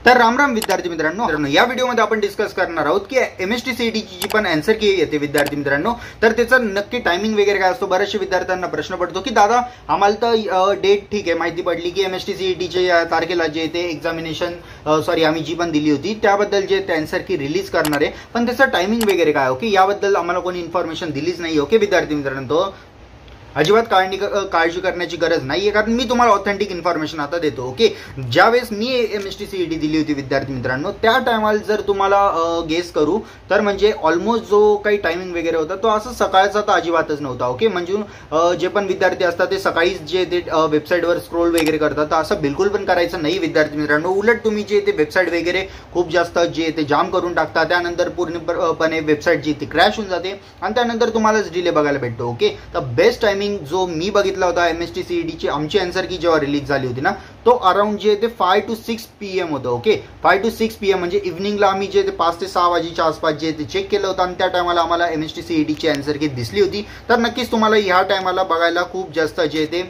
तर राम राम विद्यार्थी मित्रांनो, या व्हिडिओमध्ये आपण डिस्कस करणार आहोत की एमएसटी सीईटीची जी पण आन्सर की येते विद्यार्थी मित्रांनो, तर त्याचा नक्की टायमिंग वगैरे काय असतो. बरेचशे विद्यार्थ्यांना प्रश्न पडतो की दादा आम्हाला तर डेट ठीक आहे माहिती पडली की एमएसटी सीईटीच्या तारखेला जे ते एक्झामिनेशन आम्ही जी पण दिली होती त्याबद्दल जे ते आन्सर की रिलीज करणार आहे, पण त्याचं टायमिंग वगैरे काय ओके याबद्दल आम्हाला कोणी इन्फॉर्मेशन दिलीच नाही. ओके विद्यार्थी मित्रांनो, अजिबात काळजी करण्याची गरज नाहीये, कारण मी तुम्हाला ऑथेंटिक इन्फॉर्मेशन आता देतो. ओके, ज्यावेळेस मी एमएसटी सीईटी दिली होती विद्यार्थी मित्रांनो, त्या टायमाला जर तुम्हाला गेस करू तर म्हणजे ऑलमोस्ट जो काही टायमिंग वगैरे होता तो असं सकाळचा तर अजिबातच नव्हता. ओके, म्हणजे जे पण विद्यार्थी असतात ते सकाळीच जे ते वेबसाईटवर स्क्रोल वगैरे करतात, तर असं बिलकुल पण करायचं नाही विद्यार्थी मित्रांनो. उलट तुम्ही जे ते वेबसाईट वगैरे खूप जास्त जे ते जाम करून टाकता, त्यानंतर पूर्णपणे वेबसाईट जी ती क्रॅश होऊन जाते आणि त्यानंतर तुम्हालाच डिले बघायला भेटतो. ओके, तर बेस्ट टायमिंग जो मी बघितला होता एमएसटी सीईटीची आमची आन्सर की जेव्हा रिलीज झाली होती ना, तो अराउंड जे ते 5 to 6 PM होतं. ओके, 5 to 6 PM म्हणजे इव्हनिंगला आम्ही जे ते 5 ते 6 वाजेच्या आसपास जे ते चेक केलं होतं आणि त्या टायमाला आम्हाला एमएसटी सीईटीची आन्सर की दिसली होती. तर नक्कीच तुम्हाला ह्या टायमाला बघायला खूप जास्त जे ते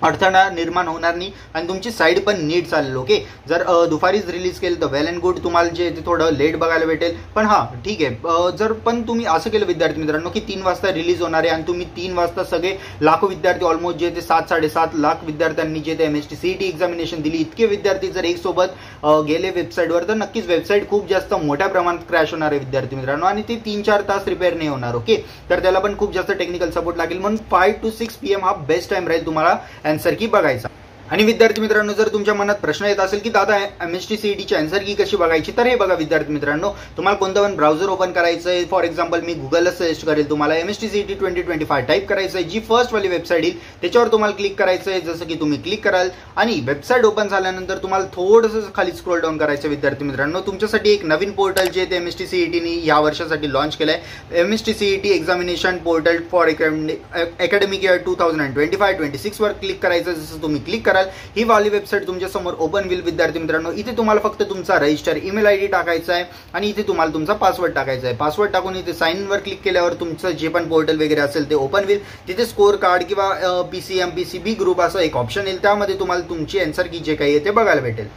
अडथळा निर्माण होणार नाही आणि तुमची साईड पण नीट चालेल. ओके, जर दुपारीच रिलीज केलं तर वेल अँड गुड, तुम्हाला जे ते थोडं लेट बघायला भेटेल. पण हां ठीक आहे, जर पण तुम्ही असं केलं विद्यार्थी मित्रांनो की 3 वाजता रिलीज होणार आहे आणि तुम्ही 3 वाजता सगळे लाखो विद्यार्थी ऑलमोस्ट जे ते 7-7.5 लाख विद्यार्थ्यांनी जे ते एमएसटी सीईटी एक्झामिनेशन दिली, इतके विद्यार्थी जर एक सोबत गेले वेबसाईटवर तर नक्कीच वेबसाईट खूप जास्त मोठ्या प्रमाणात क्रॅश होणार आहे विद्यार्थी मित्रांनो आणि ते 3-4 तास रिपेअर नाही होणार. ओके, तर त्याला पण खूप जास्त टेक्निकल सपोर्ट लागेल, म्हणून 5 to 6 PM हा बेस्ट टाइम राहील तुम्हाला आन्सर की बघायचा. आणि विद्यार्थी मित्रांनो, जर तुमच्या मनात प्रश्न येत असेल की दादा एमएसटी सीईटीची आन्सर की कशी बघायची, तर हे बघा विद्यार्थी मित्रांनो, तुम्हाला कोणतं पण ब्राउझर ओपन करायचं आहे. फॉर एक्झाम्पल मी गुगलला सजेस्ट करेल तुम्हाला एमएसटी सीईटी 2025 टाईप करायचं आहे. जी फर्स्ट वाली वेबसाईट येईल त्याच्यावर तुम्हाला क्लिक करायचं आहे. जसं की तुम्ही क्लिक कराल आणि वेबसाईट ओपन झाल्यानंतर तुम्हाला थोडंसं खाली स्क्रोल डाऊन करायचं विद्यार्थी मित्रांनो. तुमच्यासाठी एक नवीन पोर्टल जे ते एमएसटी सीईटीनी या वर्षासाठी लॉन्च केलं आहे, MST CET examination portal for academic year 2025-26 वर क्लिक करायचं. जसं तुम्ही क्लिक कराल ही वाली वेबसाईट तुमच्या समोर ओपन होईल विद्यार्थी मित्रांनो. इथे तुम्हाला फक्त तुमचा रजिस्टर ईमेल आयडी टाकायचा आहे आणि इथे तुम्हाला तुमचा पासवर्ड टाकायचा आहे. पासवर्ड टाकून इथे साइन वर क्लिक केल्यावर तुमचं जे पण पोर्टल वगैरे असेल ते ओपन होईल. तिथे स्कोर कार्ड किंवा पीसीएम पीसीबी ग्रुप असं एक ऑप्शन येईल, त्यामध्ये तुम्हाला तुमची आन्सर की जे काही आहे ते बघायला भेटेल.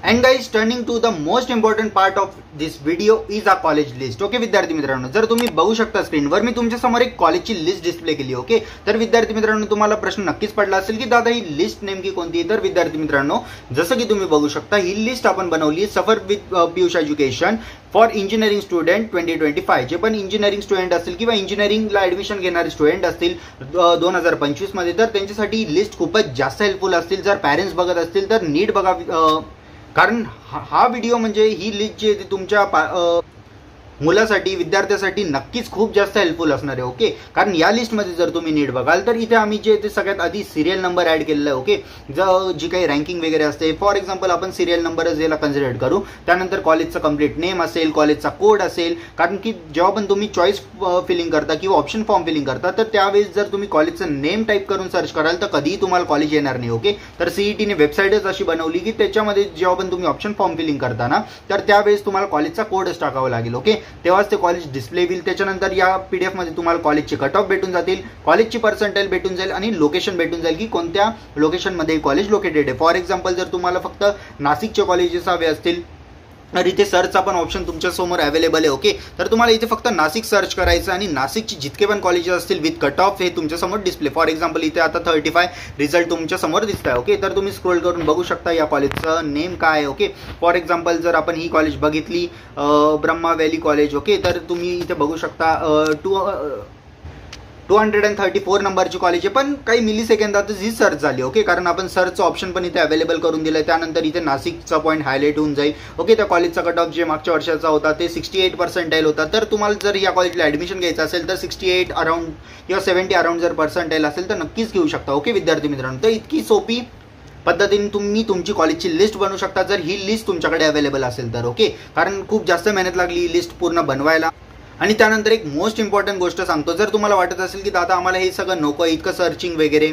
And guys, turning to the most important part of this video is a college list. Okay विद्यार्थी मित्रांनो, जर तुम्ही बघू शकता स्क्रीनवर मी तुमच्या समोर एक कॉलेजची लिस्ट डिस्प्ले केली. ओके, तर विद्यार्थी मित्रांनो तुम्हाला प्रश्न नक्कीच पडला असेल की दादा ही लिस्ट नेमकी कोणती आहे. तर विद्यार्थी मित्रांनो, जसं की तुम्ही बघू शकता ही लिस्ट आपण बनवली सफर with Piyush education for engineering student 2025. जे पण इंजिनिअरिंग स्टुडंट असतील किंवा इंजिनिअरिंगला ऍडमिशन घेणारे स्टुडंट असतील 2025 मध्ये, तर त्यांच्यासाठी ही लिस्ट खूपच जास्त हेल्पफुल असतील. जर पॅरेंट्स बघत असतील तर नीट बघा, कारण हा व्हिडिओ म्हणजे ही लिस्ट जी आहे ती तुमच्या मुलासाठी विद्यार्थ्यासाठी नक्कीच खूप जास्त हेल्पफुल असणार आहे. ओके, कारण या लिस्टमध्ये जर तुम्ही नीट बघाल तर इथे आम्ही जे ते सगळ्यात आधी सिरियल नंबर ऍड केलेला आहे. ओके, जी काही रँकिंग वगैरे असते, फॉर एक्झाम्पल आपण सिरियल नंबरच याला कन्सिडर करू. त्यानंतर कॉलेजचा कम्प्लीट नेम असेल, कॉलेजचा कोड असेल, कारण की जेव्हा पण तुम्ही चॉईस फिलिंग करता किंवा ऑप्शन फॉर्म फिलिंग करता तर त्यावेळेस जर तुम्ही कॉलेजचं नेम टाईप करून सर्च कराल तर कधीही तुम्हाला कॉलेज येणार नाही. ओके, तर सीईटीने वेबसाईटच अशी बनवली की त्याच्यामध्ये जेव्हा पण तुम्ही ऑप्शन फॉर्म फिलिंग करता ना, तर त्यावेळेस तुम्हाला कॉलेजचा कोडच टाकावा लागेल. ओके, तेव्हाच ते कॉलेज डिस्प्ले होईल. त्याच्यानंतर या पीडीएफ मध्ये तुम्हाला कॉलेजचे कट ऑफ भेटून जातील, कॉलेजची पर्सेंटाईल भेटून जाईल आणि लोकेशन भेटून जाईल की कोणत्या लोकेशनमध्ये कॉलेज लोकेटेड आहे. फॉर एक्झाम्पल जर तुम्हाला फक्त नाशिकचे कॉलेजेस हवे असतील तर इथे सर्चचा पण ऑप्शन तुमच्या समोर अवेलेबल आहे. ओके, तर तुम्हाला इथे फक्त नाशिक सर्च करायचं आणि नाशिकची जितके पण कॉलेजेस असतील विथ कट ऑफ हे तुमच्या समोर डिस्प्ले. फॉर एक्झाम्पल इथे आता 35 रिझल्ट तुमच्या समोर दिसत आहे. ओके, तर तुम्ही स्क्रोल करून बघू शकता या कॉलेजचं नेम काय आहे. ओके, फॉर एक्झाम्पल जर आपण ही कॉलेज बघितली ब्रह्मा व्हॅली कॉलेज. ओके, तर तुम्ही इथे बघू शकता 234 नंबरची कॉलेज आहे, पण काही मिली सेकंदातच ही सर्च झाली. ओके, कारण आपण सर्चचं ऑप्शन पण इथे अवेलेबल करून दिलं आहे. त्यानंतर इथे नाशिकचा पॉईंट हायलाईट होऊन जाईल. ओके, त्या कॉलेजचा कट ऑफ जे मागच्या वर्षाचा होता ते 68% होता. तर तुम्हाला जर या कॉलेजला ऍडमिशन घ्यायचं असेल तर 68 अराउंड किंवा 70 अराउंड जर पर्सेंटाईल असेल तर नक्कीच घेऊ शकता. ओके विद्यार्थी मित्रांनो, तर इतकी सोपी पद्धतीने तुम्ही तुमची कॉलेजची लिस्ट बनवू शकता जर ही लिस्ट तुमच्याकडे अवेलेबल असेल तर. ओके, कारण खूप जास्त मेहनत लागली ही लिस्ट पूर्ण बनवायला. आणि त्यानंतर एक मोस्ट इम्पॉर्टंट गोष्ट सांगतो, जर तुम्हाला वाटत असेल की दादा आम्हाला हे सगळं नको इतकं सर्चिंग वगैरे,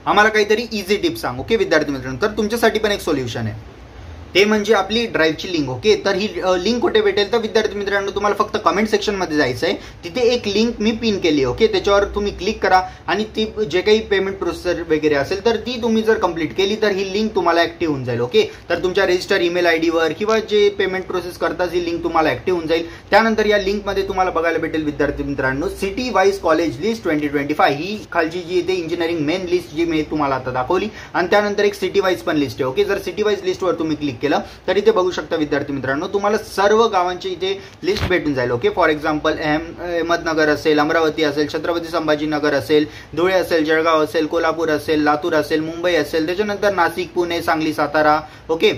आम्हाला काहीतरी इझी टिप्स सांग. ओके विद्यार्थी मित्रांनो, तर तुमच्यासाठी पण एक सोल्युशन आहे. ते म्हणजे आपली ड्राईव्हची लिंक. ओके, तर ही लिंक कुठे भेटेल तर विद्यार्थी मित्रांनो तुम्हाला फक्त कमेंट सेक्शनमध्ये जायचं आहे. तिथे एक लिंक मी पिन केली. ओके, त्याच्यावर तुम्ही क्लिक करा आणि ती जे काही पेमेंट प्रोसेस वगैरे असेल तर ती तुम्ही जर कंप्लीट केली तर ही लिंक तुम्हाला ऍक्टिव्ह होऊन जाईल. ओके, तर तुमच्या रजिस्टर ईमेल आयडीवर किंवा जे पेमेंट प्रोसेस करताच ही लिंक तुम्हाला ऍक्टिव्ह होऊन जाईल. त्यानंतर या लिंकमध्ये तुम्हाला बघायला भेटेल विद्यार्थी मित्रांनो सिटी वाईज कॉलेज लिस्ट 2025. ही खालची जी येते इंजिनिअरिंग मेन लिस्ट जी मी तुम्हाला आता दाखवली आणि त्यानंतर एक सिटी वाईज पण लिस्ट आहे. ओके, जर सिटी वाईज लिस्टवर तुम्ही क्लिक केलं तर इथे बघू शकता विद्यार्थी मित्रांनो तुम्हाला सर्व गावांची इथे लिस्ट भेटून जाईल. ओके, फॉर एक्झाम्पल अहमदनगर असेल, अमरावती असेल, छत्रपती संभाजीनगर असेल, धुळे असेल, जळगाव असेल, कोल्हापूर असेल, लातूर असेल, मुंबई असेल, त्याच्यानंतर नाशिक, पुणे, सांगली, सातारा. ओके,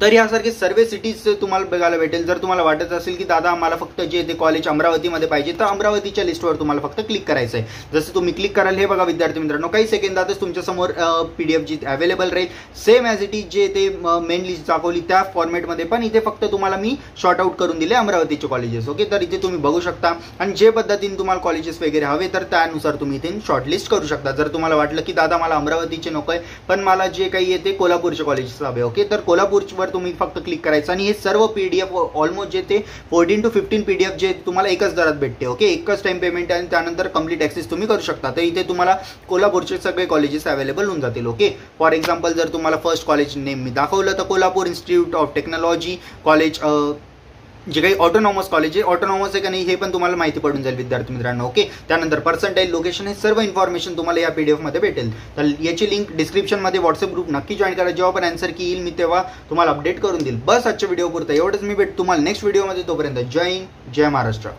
तर यासारखे सर्व सिटीज तुम्हाला बघायला भेटेल. जर तुम्हाला वाटत असेल की दादा आम्हाला फक्त जे ते कॉलेज अमरावतीमध्ये पाहिजे तर अमरावतीच्या लिस्टवर तुम्हाला फक्त क्लिक करायचं आहे. जसं तुम्ही क्लिक कराल हे बघा विद्यार्थी मित्रांनो काही सेकंदातच तुमच्यासमोर PDF जी अवेलेबल राहील सेम ॲज इट इज जे ते मेन लिस्ट दाखवली त्या फॉर्मॅटमध्ये, पण इथे फक्त तुम्हाला मी शॉर्ट आउट करून दिले अमरावतीचे कॉलेजेस. ओके, तर इथे तुम्ही बघू शकता आणि जे पद्धतीने तुम्हाला कॉलेजेस वगैरे हवे तर त्यानुसार तुम्ही इथे शॉर्टलिस्ट करू शकता. जर तुम्हाला वाटलं की दादा मला अमरावतीचे नको आहे पण मला जे काही येते कोल्हापूरचे कॉलेजेस हवे. ओके, तर कोल्हापूरवर तुम्ही फक्त क्लिक करायचं आणि हे सर्व PDF ऑलमोस्ट जे ते 14 to 15 PDF जे तुम्हाला एकच दरात भेटते. ओके, एकच टाइम पेमेंट आणि त्यानंतर कंप्लीट ऍक्सेस तुम्ही करू शकता. तर इथे तुम्हाला कोल्हापूरचे सगळे कॉलेजेस अवेलेबल होऊन जातील. ओके, फॉर एक्झाम्पल जर तुम्हाला फर्स्ट कॉलेज नेम मी दाखवलं तर Kolhapur institute of technology college, जे काही ऑटोनॉमस कॉलेज आहे ऑटोनॉमस आहे का नाही हे पण तुम्हाला माहिती पडून जाईल विद्यार्थी मित्रांनो. ओके, त्यानंतर पर्सेंटाईल, लोकेशन हे सर्व इन्फॉर्मेशन तुम्हाला या PDF मध्ये भेटेल. तर याची लिंक डिस्क्रिप्शनमध्ये व्हॉट्सअप ग्रुप नक्की जॉईन करा. जेव्हा पण आन्सर की येईल मी तेव्हा तुम्हाला अपडेट करून देईल. बस आजच्या व्हिडिओ पुरता एवढंच. मी भेट तुम्हाला नेक्स्ट व्हिडिओमध्ये. तोपर्यंत जय हिंद, जय महाराष्ट्र.